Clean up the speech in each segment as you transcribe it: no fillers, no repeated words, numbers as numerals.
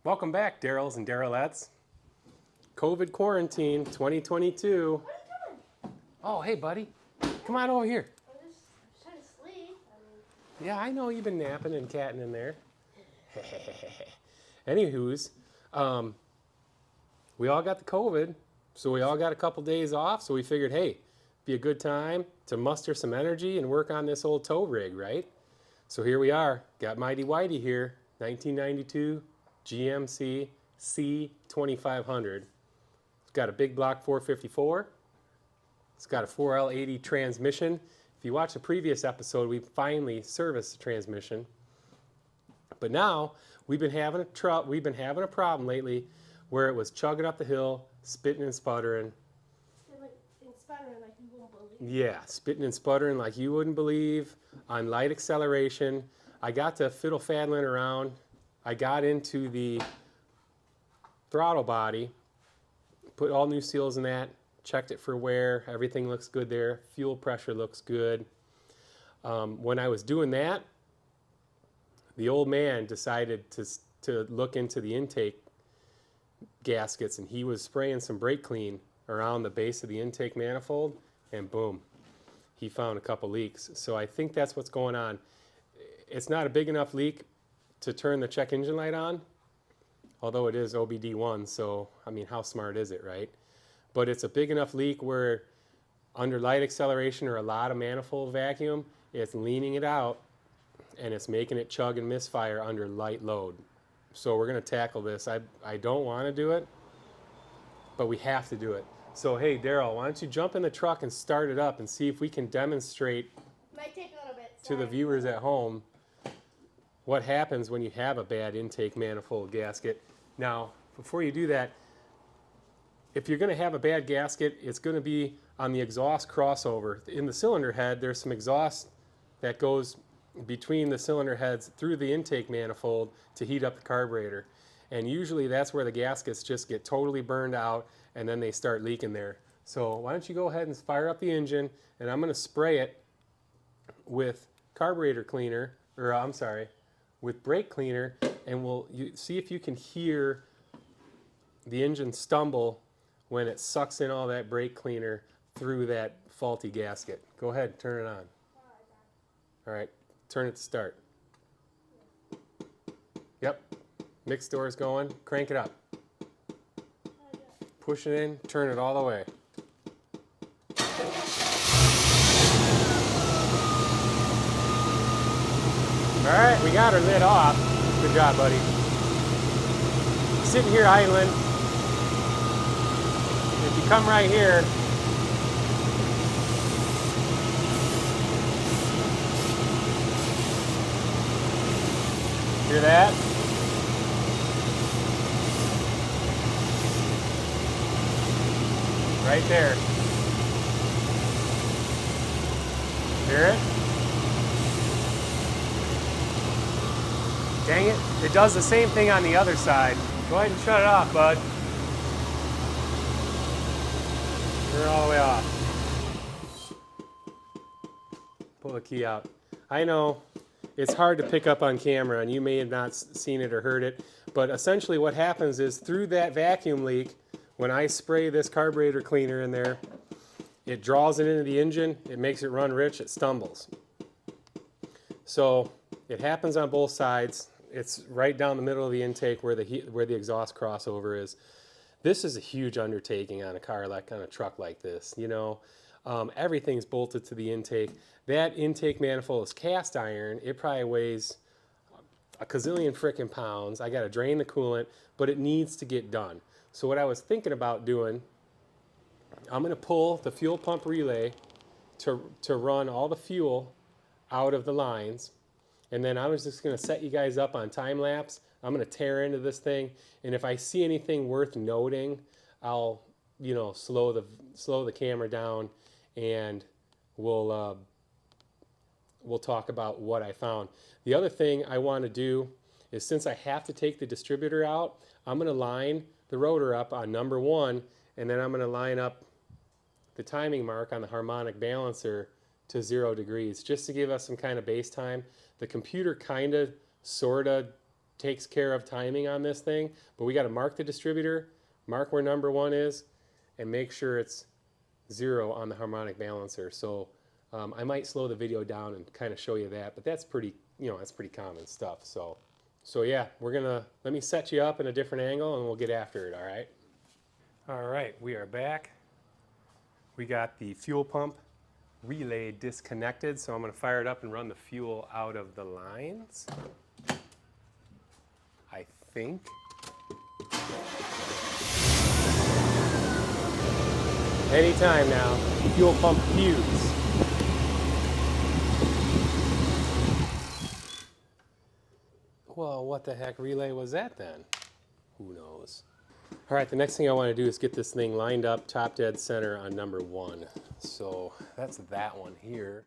Welcome back, Daryl's and Darylettes. COVID quarantine 2022. What are you doing? Oh, hey, buddy. Come on over here. I'm just trying to sleep. Yeah, I know you've been napping and catting in there. Anywho's, we all got the COVID, so we all got a couple days off, so we figured, hey, be a good time to muster some energy and work on this old tow rig, right? So here we are. Got Mighty Whitey here, 1992 GMC C2500. It's got a big block 454. It's got a 4L80 transmission. If you watch the previous episode, we finally serviced the transmission. But now we've been having a problem lately where it was chugging up the hill, spitting and sputtering. And sputtering like you won't believe. Yeah, spitting and sputtering like you wouldn't believe on light acceleration. I got to fiddle faddling around. I got into the throttle body, put all new seals in that, checked it for wear. Everything looks good there. Fuel pressure looks good. When I was doing that, the old man decided to look into the intake gaskets, and he was spraying some brake clean around the base of the intake manifold, and boom, he found a couple leaks. So I think that's what's going on. It's not a big enough leak to turn the check engine light on, although it is OBD1, so I mean, how smart is it, right? But it's a big enough leak where under light acceleration or a lot of manifold vacuum, it's leaning it out and it's making it chug and misfire under light load. So we're gonna tackle this. I don't wanna do it, but we have to do it. So hey, Daryl, why don't you jump in the truck and start it up and see if we can demonstrate Might take a little bit. to the viewers at home what happens when you have a bad intake manifold gasket. Now, before you do that, if you're going to have a bad gasket, it's going to be on the exhaust crossover. In the cylinder head, there's some exhaust that goes between the cylinder heads through the intake manifold to heat up the carburetor. And usually that's where the gaskets just get totally burned out and then they start leaking there. So why don't you go ahead and fire up the engine, and I'm going to spray it with carburetor cleaner, or I'm sorry, with brake cleaner, and see if you can hear the engine stumble when it sucks in all that brake cleaner through that faulty gasket. Go ahead, turn it on. All right, turn it to start. Yep, mix door's going, crank it up. Push it in, turn it all the way. All right, we got her lid off. Good job, buddy. Sitting here idling. If you come right here, hear that? Right there. Hear it? Dang it, it does the same thing on the other side. Go ahead and shut it off, bud. Turn it all the way off. Pull the key out. I know it's hard to pick up on camera, and you may have not seen it or heard it, but essentially what happens is through that vacuum leak, when I spray this carburetor cleaner in there, it draws it into the engine, it makes it run rich, it stumbles. So it happens on both sides. It's right down the middle of the intake where the exhaust crossover is. This is a huge undertaking on a truck like this. You know, everything's bolted to the intake. That intake manifold is cast iron. It probably weighs a gazillion frickin' pounds. I got to drain the coolant, but it needs to get done. So what I was thinking about doing, I'm going to pull the fuel pump relay to run all the fuel out of the lines. And then I was just going to set you guys up on time lapse. I'm going to tear into this thing, and if I see anything worth noting, I'll, slow the camera down, and we'll talk about what I found. The other thing I want to do is, since I have to take the distributor out, I'm going to line the rotor up on number 1, and then I'm going to line up the timing mark on the harmonic balancer to 0 degrees, just to give us some kind of base time. The computer kind of, sort of takes care of timing on this thing, but we got to mark the distributor, mark where number 1 is, and make sure it's 0 on the harmonic balancer. So I might slow the video down and kind of show you that, but that's pretty, that's pretty common stuff. So yeah, let me set you up in a different angle and we'll get after it, all right? All right, we are back. We got the fuel pump relay disconnected, so I'm going to fire it up and run the fuel out of the lines. I think. Anytime now, fuel pump fuse. Well, what the heck relay was that then? Who knows? All right, the next thing I want to do is get this thing lined up top dead center on number 1. So that's that one here.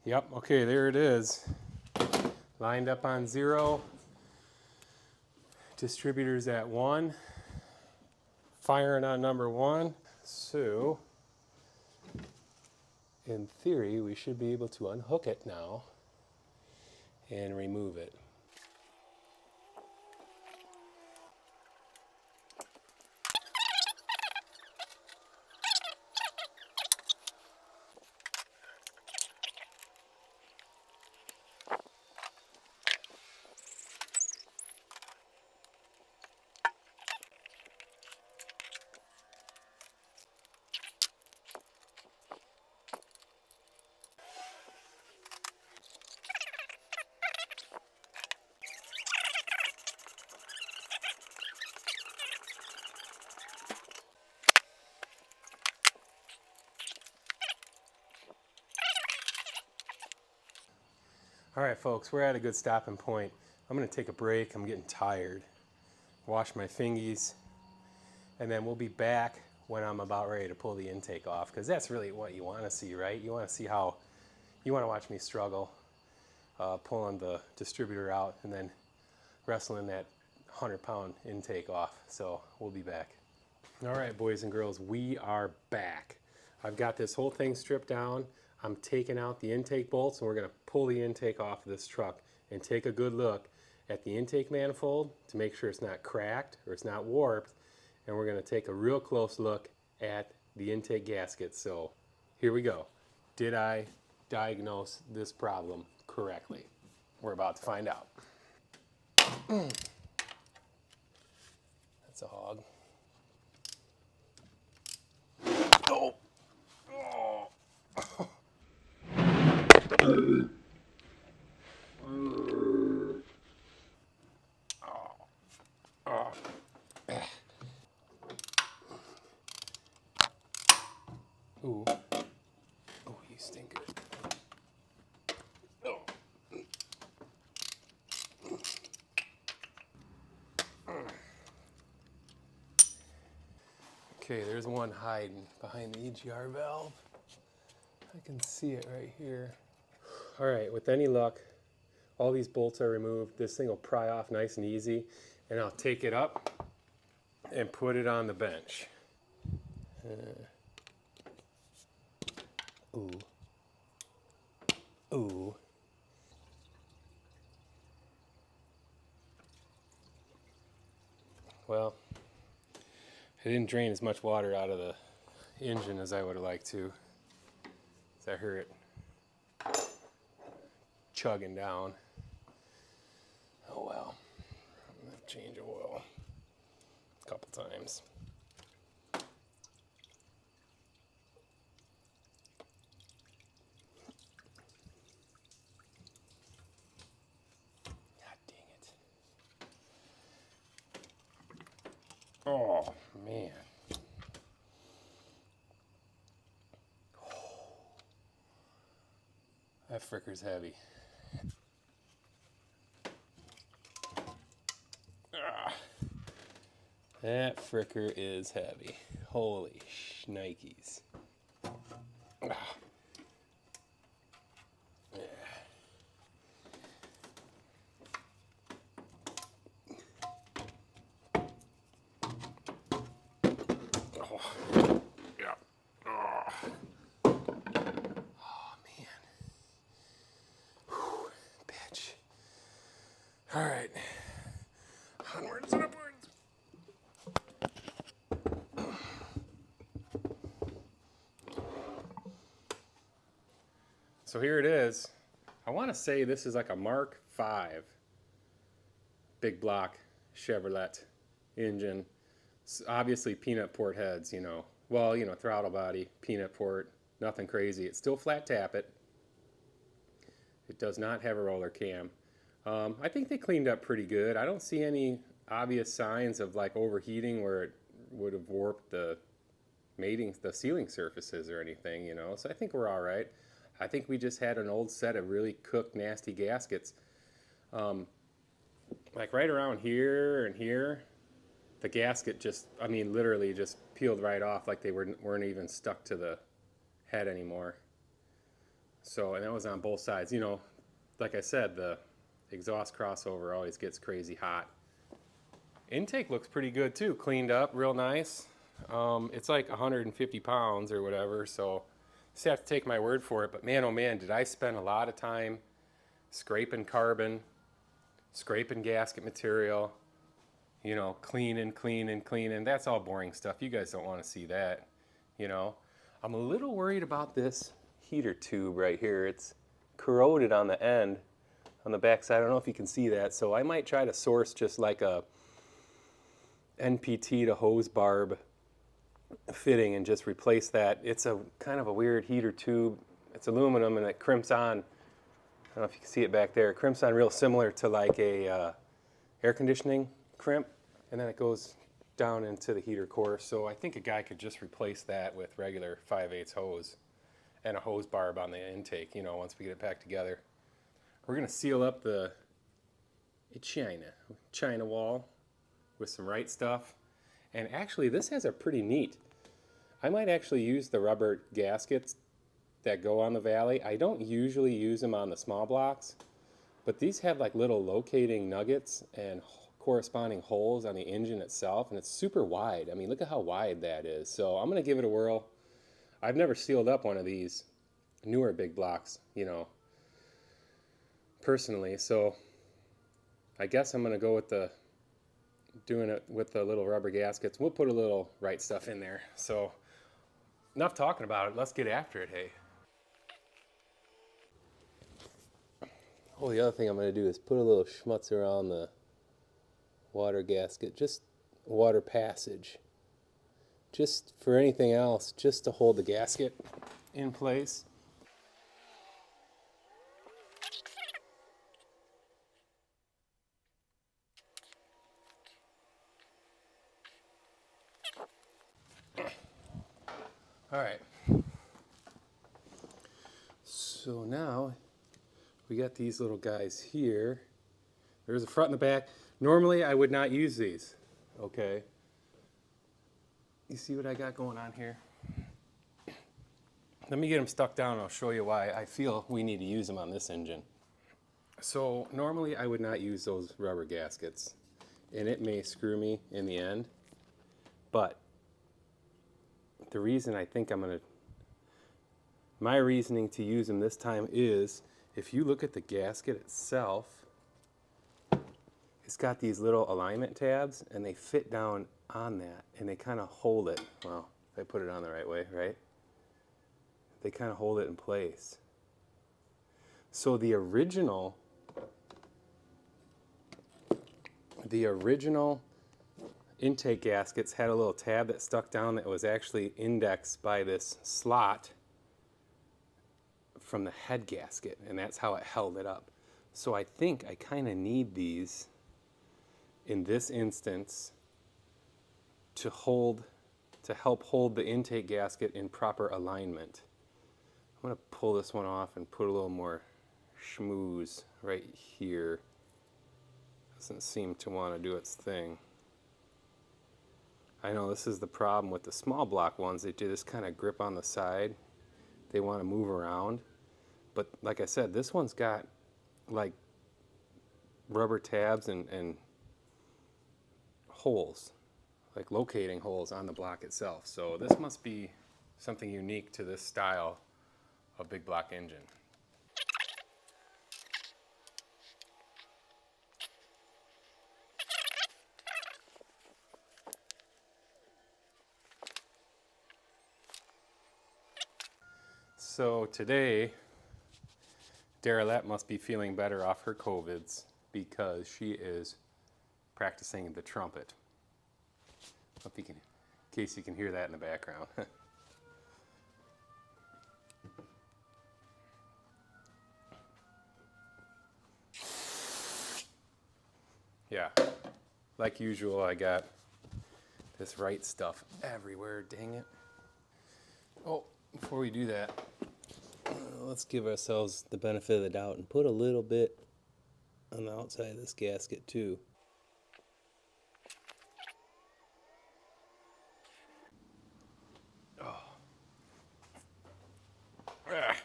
Yep, okay, there it is. Lined up on 0. Distributors at 1. Firing on number 1. So, in theory, we should be able to unhook it now and remove it. All right, folks, we're at a good stopping point. I'm going to take a break. I'm getting tired. Wash my fingies, and then we'll be back when I'm about ready to pull the intake off, because that's really what you want to see, right? You want to see how, you want to watch me struggle pulling the distributor out and then wrestling that 100-pound intake off. So we'll be back. All right, boys and girls, we are back. I've got this whole thing stripped down. I'm taking out the intake bolts, and we're going to pull the intake off of this truck and take a good look at the intake manifold to make sure it's not cracked or it's not warped. And we're going to take a real close look at the intake gasket. So here we go. Did I diagnose this problem correctly? We're about to find out. That's a hog. Oh! Oh! Oh. Ooh. Oh, you stinker. Oh. Okay, there's one hiding behind the EGR valve. I can see it right here. All right, with any luck, all these bolts are removed. This thing will pry off nice and easy, and I'll take it up and put it on the bench. Ooh. Ooh. Well, I didn't drain as much water out of the engine as I would have liked to. So I heard it chugging down. Oh well. I'm gonna change oil a couple times. God dang it. Oh man. That fricker's heavy. That fricker is heavy. Holy shnikes. So here it is. I want to say this is like a Mark V big block Chevrolet engine. Obviously peanut port heads, you know. Well, you know, throttle body, peanut port, nothing crazy. It's still flat tappet. It does not have a roller cam. I think they cleaned up pretty good. I don't see any obvious signs of like overheating where it would have warped the sealing surfaces or anything, you know. So I think we're all right. I think we just had an old set of really cooked, nasty gaskets. Like right around here and here, the gasket just, I mean, literally just peeled right off, like they weren't even stuck to the head anymore. So, and that was on both sides. You know, like I said, the exhaust crossover always gets crazy hot. Intake looks pretty good too, cleaned up, real nice. It's like 150 pounds or whatever, so just have to take my word for it. But man, oh man, did I spend a lot of time scraping carbon, scraping gasket material, you know, cleaning. That's all boring stuff. You guys don't want to see that, you know. I'm a little worried about this heater tube right here. It's corroded on the end, on the back side. I don't know if you can see that, so I might try to source just like a NPT to hose barb fitting and just replace that. It's a kind of a weird heater tube. It's aluminum and it crimps on. I don't know if you can see it back there. It crimps on real similar to like a air conditioning crimp, and then it goes down into the heater core. So I think a guy could just replace that with regular 5/8 hose and a hose barb on the intake, you know, once we get it back together. We're gonna seal up the China wall with some right stuff. And actually this has a pretty neat, I might actually use the rubber gaskets that go on the Valley. I don't usually use them on the small blocks, but these have like little locating nuggets and corresponding holes on the engine itself, and it's super wide. I mean, look at how wide that is. So I'm gonna give it a whirl. I've never sealed up one of these newer big blocks, you know, personally, so I guess I'm gonna go with doing it with the little rubber gaskets. We'll put a little right stuff in there. So enough talking about it, let's get after it, hey. Oh, the other thing I'm gonna do is put a little schmutz around the water gasket, just water passage. Just for anything else, just to hold the gasket in place. All right. So now we got these little guys here. There's a front and the back. Normally I would not use these, okay? You see what I got going on here? Let me get them stuck down and I'll show you why I feel we need to use them on this engine. So normally I would not use those rubber gaskets, and it may screw me in the end, but the reason I think my reasoning to use them this time is, if you look at the gasket itself, it's got these little alignment tabs and they fit down on that and they kind of hold it. Well, if I put it on the right way, right? They kind of hold it in place. So the original intake gaskets had a little tab that stuck down that was actually indexed by this slot from the head gasket, and that's how it held it up. So I think I kind of need these in this instance to help hold the intake gasket in proper alignment. I'm going to pull this one off and put a little more schmooze right here. Doesn't seem to want to do its thing. I know this is the problem with the small block ones. They do this kind of grip on the side. They want to move around. But like I said, this one's got like rubber tabs and holes, like locating holes on the block itself. So this must be something unique to this style of big block engine. So today Darylette must be feeling better off her COVIDs because she is practicing the trumpet. Hope you can, in case you can hear that in the background. Yeah, like usual, I got this right stuff everywhere, dang it. Oh, before we do that, let's give ourselves the benefit of the doubt and put a little bit on the outside of this gasket too. Oh. Ah.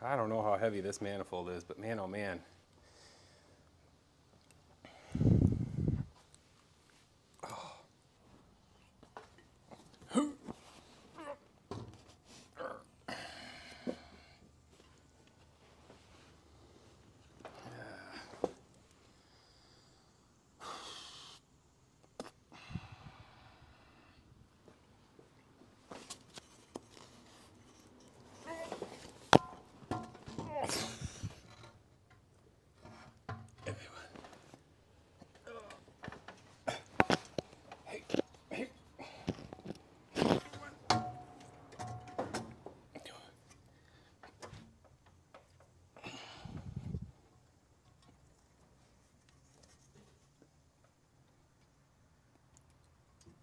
I don't know how heavy this manifold is, but man, oh man.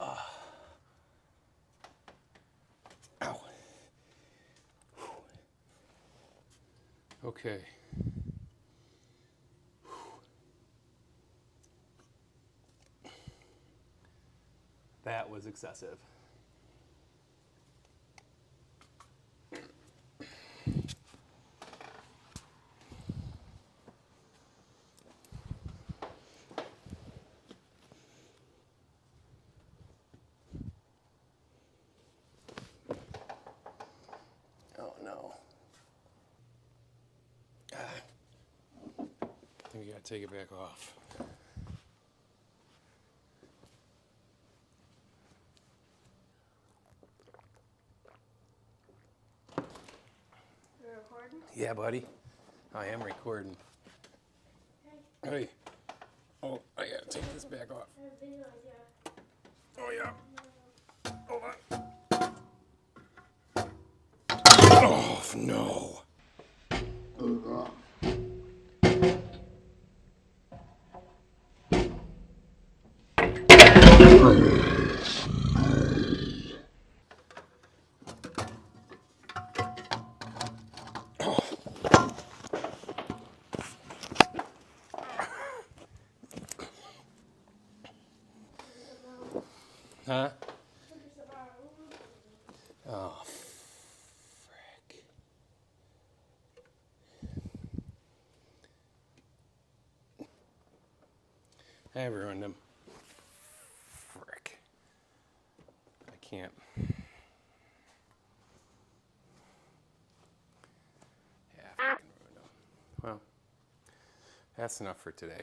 Ow. Okay. That was excessive. Oh no. I think we gotta take it back off. You're recording? Yeah, buddy. I am recording. Okay. Hey. Oh, I gotta take this back off. I have a video idea. Oh yeah. Hold on. Oh no. Huh? Oh, frick. I ruined them. Frick. I can't. Yeah, I fucking ruined them. Well, that's enough for today.